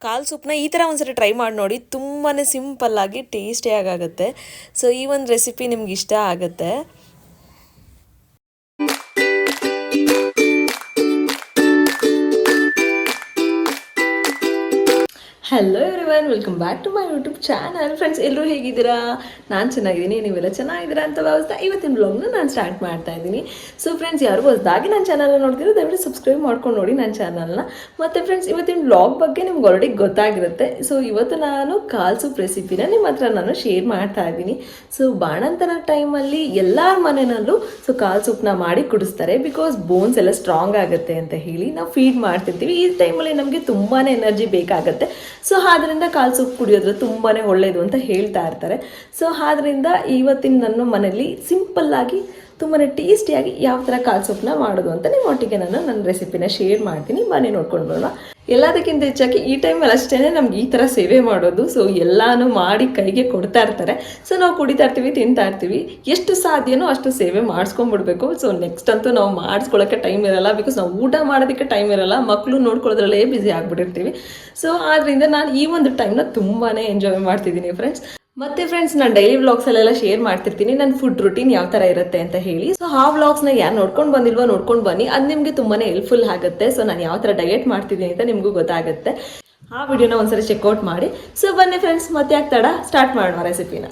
ಕಾಲ್ ಸೂಪ್ನ ಈ ಥರ ಒಂದ್ಸರಿ ಟ್ರೈ ಮಾಡಿ ನೋಡಿ, ತುಂಬಾ ಸಿಂಪಲ್ಲಾಗಿ ಟೇಸ್ಟಿಯಾಗಿ ಆಗುತ್ತೆ. ಸೊ ಈ ಒಂದು ರೆಸಿಪಿ ನಿಮ್ಗೆ ಇಷ್ಟ ಆಗುತ್ತೆ. Hello everyone, welcome back to my YouTube channel. Friends, ಎಲ್ಲರೂ ಹೇಗಿದ್ದೀರಾ? ನಾನು ಚೆನ್ನಾಗಿದ್ದೀನಿ, ನೀವೆಲ್ಲ ಚೆನ್ನಾಗಿದ್ದೀರಾ ಅಂತ ಭಾವಿಸ್ತಾ ಇವತ್ತಿನ ವ್ಲಾಗ್ನ ನಾನು ಸ್ಟಾರ್ಟ್ ಮಾಡ್ತಾ ಇದ್ದೀನಿ. ಸೊ ಫ್ರೆಂಡ್ಸ್, ಯಾರು ಹೊಸದಾಗಿ ನನ್ನ ಚಾನಲ್ನ ನೋಡ್ತಿರೋ ದಯವಿಟ್ಟು ಸಬ್ಸ್ಕ್ರೈಬ್ ಮಾಡ್ಕೊಂಡು ನೋಡಿ ನನ್ನ ಚಾನಲ್ನ. ಮತ್ತು ಫ್ರೆಂಡ್ಸ್, ಇವತ್ತಿನ ವ್ಲಾಗ್ ಬಗ್ಗೆ ನಿಮ್ಗೆ ಆಲ್ರೆಡಿ ಗೊತ್ತಾಗಿರುತ್ತೆ. ಸೊ ಇವತ್ತು ನಾನು ಕಾಲ್ ಸೂಪ್ ರೆಸಿಪಿನ ನಿಮ್ಮ ಹತ್ರ ನಾನು ಶೇರ್ ಮಾಡ್ತಾ ಇದ್ದೀನಿ. ಸೊ ಬಾಣಂತನ ಟೈಮಲ್ಲಿ ಎಲ್ಲರ ಮನೆಯಲ್ಲೂ ಸೊ ಕಾಲ್ ಸೂಪ್ನ ಮಾಡಿ ಕುಡಿಸ್ತಾರೆ. ಬಿಕಾಸ್ ಬೋನ್ಸ್ ಎಲ್ಲ ಸ್ಟ್ರಾಂಗ್ ಆಗುತ್ತೆ ಅಂತ ಹೇಳಿ ನಾವು ಫೀಡ್ ಮಾಡ್ತಿರ್ತೀವಿ. ಈ ಟೈಮಲ್ಲಿ ನಮಗೆ ತುಂಬಾ ಎನರ್ಜಿ ಬೇಕಾಗುತ್ತೆ. ಸೊ ಆದ್ದರಿಂದ ಕಾಲ್ ಸೂಪ್ ಕುಡಿಯೋದ್ರೆ ತುಂಬಾ ಒಳ್ಳೆಯದು ಅಂತ ಹೇಳ್ತಾ ಇರ್ತಾರೆ. ಸೊ ಆದ್ದರಿಂದ ಇವತ್ತಿನ ನನ್ನ ಮನೆಯಲ್ಲಿ ಸಿಂಪಲ್ಲಾಗಿ ತುಂಬಾ ಟೇಸ್ಟಿಯಾಗಿ ಯಾವ ಥರ ಕಾಲ್ ಸೂಪ್ನ ಮಾಡೋದು ಅಂತ ನಿಮ್ಮೊಟ್ಟಿಗೆ ನಾನು ನನ್ನ ರೆಸಿಪಿನ ಶೇರ್ ಮಾಡ್ತೀನಿ. ಬನ್ನಿ ನೋಡ್ಕೊಂಡು ಬರೋಣ. ಎಲ್ಲದಕ್ಕಿಂತ ಹೆಚ್ಚಾಗಿ ಈ ಟೈಮಲ್ಲಿ ಅಷ್ಟೇ ನಮ್ಗೆ ಈ ಥರ ಸೇವೆ ಮಾಡೋದು. ಸೊ ಎಲ್ಲನೂ ಮಾಡಿ ಕೈಗೆ ಕೊಡ್ತಾ ಇರ್ತಾರೆ. ಸೊ ನಾವು ಕುಡಿತಾ ಇರ್ತೀವಿ, ತಿಂತಾ ಇರ್ತೀವಿ. ಎಷ್ಟು ಸಾಧ್ಯನೋ ಅಷ್ಟು ಸೇವೆ ಮಾಡಿಸ್ಕೊಂಡ್ಬಿಡ್ಬೇಕು. ಸೊ ನೆಕ್ಸ್ಟ್ ಅಂತೂ ನಾವು ಮಾಡಿಸ್ಕೊಳ್ಳೋಕ್ಕೆ ಟೈಮ್ ಇರಲ್ಲ. ಬಿಕಾಸ್ ನಾವು ಊಟ ಮಾಡೋದಕ್ಕೆ ಟೈಮ್ ಇರಲ್ಲ, ಮಕ್ಕಳು ನೋಡ್ಕೊಳ್ಳೋದ್ರಲ್ಲೇ ಬ್ಯುಸಿ ಆಗಿಬಿಟ್ಟಿರ್ತೀವಿ. ಸೊ ಆದ್ದರಿಂದ ನಾನು ಈ ಒಂದು ಟೈಮ್ನ ತುಂಬಾ ಎಂಜಾಯ್ ಮಾಡ್ತಿದ್ದೀನಿ ಫ್ರೆಂಡ್ಸ್. ಮತ್ತೆ ಫ್ರೆಂಡ್ಸ್, ನಾನು ಡೈಲಿ ವ್ಲಾಗ್ಸಲ್ಲೆಲ್ಲ ಶೇರ್ ಮಾಡ್ತಿರ್ತೀನಿ ನನ್ನ ಫುಡ್ ರುಟೀನ್ ಯಾವ ಥರ ಇರುತ್ತೆ ಅಂತ ಹೇಳಿ. ಸೊ ಆ ವ್ಲಾಗ್ಸ್ನ ಯಾರು ನೋಡ್ಕೊಂಡು ಬಂದಿಲ್ವೋ ನೋಡ್ಕೊಂಡು ಬನ್ನಿ, ಅದು ನಿಮಗೆ ತುಂಬಾ ಹೆಲ್ಪ್ಫುಲ್ ಆಗುತ್ತೆ. ಸೊ ನಾನು ಯಾವ ಥರ ಡಯಟ್ ಮಾಡ್ತಿದ್ದೀನಿ ಅಂತ ನಿಮಗೂ ಗೊತ್ತಾಗುತ್ತೆ. ಆ ವಿಡಿಯೋನ ಒಂದ್ಸರಿ ಚೆಕ್ಔಟ್ ಮಾಡಿ. ಸೊ ಬನ್ನಿ ಫ್ರೆಂಡ್ಸ್, ಮತ್ತೆ ಯಾಕೆ ತಡ, ಸ್ಟಾರ್ಟ್ ಮಾಡೋಣ ರೆಸಿಪಿನ.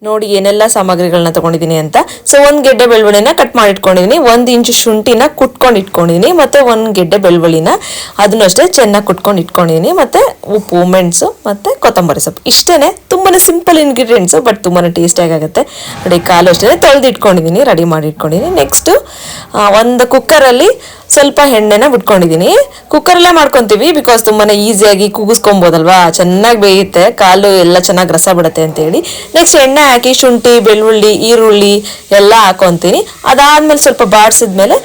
ನೋಡಿ ಏನೆಲ್ಲ ಸಾಮಗ್ರಿಗಳನ್ನ ತೊಗೊಂಡಿದ್ದೀನಿ ಅಂತ. ಸೊ 1 ಗೆಡ್ಡೆ ಬೆಳ್ಳುಳ್ಳಿನ ಕಟ್ ಮಾಡಿ ಇಟ್ಕೊಂಡಿದ್ದೀನಿ, 1 ಇಂಚು ಶುಂಠಿನ ಕುಟ್ಕೊಂಡು ಇಟ್ಕೊಂಡಿದ್ದೀನಿ, ಮತ್ತು 1 ಗೆಡ್ಡೆ ಬೆಳ್ಳುಳ್ಳಿನ ಅದನ್ನು ಅಷ್ಟೇ ಚೆನ್ನಾಗಿ ಕುಟ್ಕೊಂಡು ಇಟ್ಕೊಂಡಿದ್ದೀನಿ, ಮತ್ತು ಉಪ್ಪು, ಮೆಣಸು ಮತ್ತು ಕೊತ್ತಂಬರಿ ಸೊಪ್ಪು. ಇಷ್ಟೇ, ತುಂಬಾ ಸಿಂಪಲ್ ಇಂಗ್ರೀಡಿಯೆಂಟ್ಸು, ಬಟ್ ತುಂಬಾ ಟೇಸ್ಟಿಯಾಗಿ ಆಗುತ್ತೆ. ನೋಡಿ, ಕಾಲು ಅಷ್ಟೇ ತೊಳೆದು ಇಟ್ಕೊಂಡಿದ್ದೀನಿ, ರೆಡಿ ಮಾಡಿ ಇಟ್ಕೊಂಡಿದ್ದೀನಿ. ನೆಕ್ಸ್ಟು ಒಂದು ಕುಕ್ಕರಲ್ಲಿ ಸ್ವಲ್ಪ ಎಣ್ಣೆನ ಬಿಟ್ಕೊಂಡಿದ್ದೀನಿ. ಕುಕ್ಕರಲ್ಲೇ ಮಾಡ್ಕೊತೀವಿ, ಬಿಕಾಸ್ ತುಂಬಾ ಈಸಿಯಾಗಿ ಕೂಗಿಸ್ಕೊಬೋದಲ್ವಾ, ಚೆನ್ನಾಗಿ ಬೇಯುತ್ತೆ, ಕಾಲು ಎಲ್ಲ ಚೆನ್ನಾಗಿ ರಸ ಬಿಡುತ್ತೆ ಅಂತೇಳಿ. ನೆಕ್ಸ್ಟ್ ಎಣ್ಣೆ ಹಾಕಿ ಶುಂಠಿ, ಬೆಳ್ಳುಳ್ಳಿ, ಈರುಳ್ಳಿ ಎಲ್ಲ ಹಾಕೊತೀನಿ. ಅದಾದ್ಮೇಲೆ ಸ್ವಲ್ಪ ಬಾಡಿಸಿದ್ಮೇಲೆ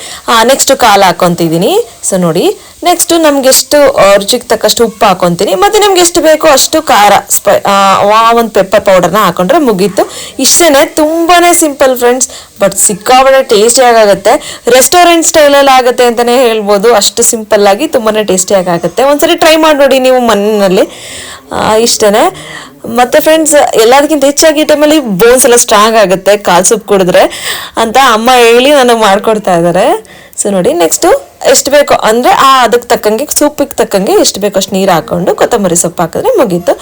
ನೆಕ್ಸ್ಟ್ ಕಾಲು ಹಾಕೊತಿದ್ದೀನಿ. ಸೊ ನೋಡಿ, ನೆಕ್ಸ್ಟು ನಮ್ಗೆ ಎಷ್ಟು ರುಚಿಗೆ ತಕ್ಕಷ್ಟು ಉಪ್ಪು ಹಾಕೊತೀನಿ, ಮತ್ತು ನಿಮ್ಗೆ ಎಷ್ಟು ಬೇಕೋ ಅಷ್ಟು ಖಾರ ಒಂದು ಪೆಪ್ಪರ್ ಪೌಡರ್ನ ಹಾಕೊಂಡ್ರೆ ಮುಗೀತು. ಇಷ್ಟೇ, ತುಂಬಾ ಸಿಂಪಲ್ ಫ್ರೆಂಡ್ಸ್, ಬಟ್ ಸಿಕ್ಕಾಬಟ್ಟೆ ಟೇಸ್ಟಿಯಾಗಿ ಆಗುತ್ತೆ. ರೆಸ್ಟೋರೆಂಟ್ ಸ್ಟೈಲಲ್ಲಿ ಆಗುತ್ತೆ ಅಂತಲೇ ಹೇಳ್ಬೋದು. ಅಷ್ಟು ಸಿಂಪಲ್ಲಾಗಿ ತುಂಬಾ ಟೇಸ್ಟಿಯಾಗಿ ಆಗುತ್ತೆ. ಒಂದ್ಸರಿ ಟ್ರೈ ಮಾಡಿ ನೋಡಿ ನೀವು ಮನೆಯಲ್ಲಿ. ಇಷ್ಟೇ. ಮತ್ತು ಫ್ರೆಂಡ್ಸ್, ಎಲ್ಲದಕ್ಕಿಂತ ಹೆಚ್ಚಾಗಿ ಈ ಟೈಮಲ್ಲಿ ಬೋನ್ಸ್ ಎಲ್ಲ ಸ್ಟ್ರಾಂಗ್ ಆಗುತ್ತೆ ಕಾಲ್ ಸೂಪ್ ಕುಡಿದ್ರೆ ಅಂತ ಅಮ್ಮ ಹೇಳಿ ನನಗೆ ಮಾಡಿಕೊಡ್ತಾ ಇದ್ದಾರೆ. ಸೊ ನೋಡಿ, ನೆಕ್ಸ್ಟು ಎಷ್ಟು ಬೇಕೋ ಅಂದರೆ ಅದಕ್ಕೆ ತಕ್ಕಂಗೆ, ಸೂಪಿಗೆ ತಕ್ಕಂಗೆ ಎಷ್ಟು ಬೇಕೋ ಅಷ್ಟು ನೀರು ಹಾಕ್ಕೊಂಡು ಕೊತ್ತಂಬರಿ ಸೊಪ್ಪು ಹಾಕಿದ್ರೆ ಮುಗೀತು.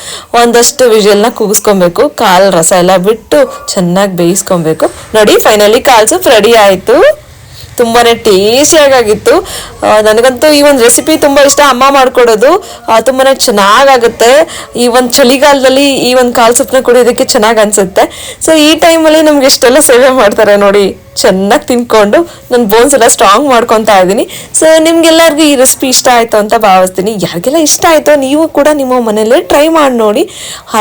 ಒಂದಷ್ಟು ವಿಷಲ್ನ ಕೂಗಿಸ್ಕೊಬೇಕು, ಕಾಲು ರಸ ಎಲ್ಲ ಬಿಟ್ಟು ಚೆನ್ನಾಗಿ ಬೇಯಿಸ್ಕೊಬೇಕು. ನೋಡಿ, ಫೈನಲಿ ಕಾಲ್ ಸೂಪ್ ರೆಡಿ ಆಯಿತು. ತುಂಬಾ ಟೇಸ್ಟಿಯಾಗಿತ್ತು. ನನಗಂತೂ ಈ ಒಂದು ರೆಸಿಪಿ ತುಂಬ ಇಷ್ಟ. ಅಮ್ಮ ಮಾಡಿಕೊಡೋದು ತುಂಬಾ ಚೆನ್ನಾಗಾಗುತ್ತೆ. ಈ ಒಂದು ಚಳಿಗಾಲದಲ್ಲಿ ಈ ಒಂದು ಕಾಲ್ ಸೂಪ್ನ ಕುಡಿಯೋದಕ್ಕೆ ಚೆನ್ನಾಗಿ ಅನಿಸುತ್ತೆ. ಸೊ ಈ ಟೈಮಲ್ಲಿ ನಮ್ಗೆ ಎಷ್ಟೆಲ್ಲ ಸೇವೆ ಮಾಡ್ತಾರೆ ನೋಡಿ, ಚೆನ್ನಾಗಿ ತಿನ್ಕೊಂಡು ನನ್ನ ಬೋನ್ಸ್ ಎಲ್ಲ ಸ್ಟ್ರಾಂಗ್ ಮಾಡ್ಕೊತಾ ಇದ್ದೀನಿ. ಸೊ ನಿಮ್ಗೆಲ್ಲರಿಗೂ ಈ ರೆಸಿಪಿ ಇಷ್ಟ ಆಯಿತು ಅಂತ ಭಾವಿಸ್ತೀನಿ. ಯಾರಿಗೆಲ್ಲ ಇಷ್ಟ ಆಯಿತೋ ನೀವು ಕೂಡ ನಿಮ್ಮ ಮನೆಯಲ್ಲೇ ಟ್ರೈ ಮಾಡಿ ನೋಡಿ,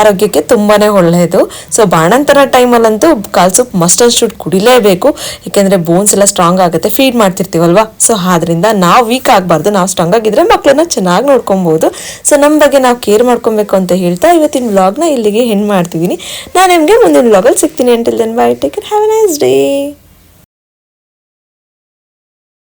ಆರೋಗ್ಯಕ್ಕೆ ತುಂಬಾ ಒಳ್ಳೆಯದು. ಸೊ ಬಾಣಂತನ ಟೈಮಲ್ಲಂತೂ ಕಾಲ್ ಸೂಪ್ ಮಸ್ಟ್ ಅಂಡ್ ಶುಡ್ ಕುಡಿಲೇಬೇಕು, ಯಾಕೆಂದರೆ ಬೋನ್ಸ್ ಎಲ್ಲ ಸ್ಟ್ರಾಂಗ್ ಆಗುತ್ತೆ, ಫೀಡ್ ಮಾಡ್ತಿರ್ತೀವಲ್ವಾ. ಸೊ ಆದ್ದರಿಂದ ನಾವು ವೀಕ್ ಆಗಬಾರ್ದು, ನಾವು ಸ್ಟ್ರಾಂಗ್ ಆಗಿದ್ರೆ ಮಕ್ಕಳನ್ನ ಚೆನ್ನಾಗಿ ನೋಡ್ಕೊಬೋದು. ಸೊ ನಮ್ಮ ಬಗ್ಗೆ ನಾವು ಕೇರ್ ಮಾಡ್ಕೊಬೇಕು ಅಂತ ಹೇಳ್ತಾ ಇವತ್ತಿನ ವ್ಲಾಗ್ನ ಇಲ್ಲಿಗೆ ಹೆಣ್ಣು ಮಾಡ್ತಿದ್ದೀನಿ. ನಾನು ನಿಮಗೆ ಮುಂದಿನ ವ್ಲಾಗಲ್ಲಿ ಸಿಗ್ತೀನಿ. Until then bye, take care, have a nice day.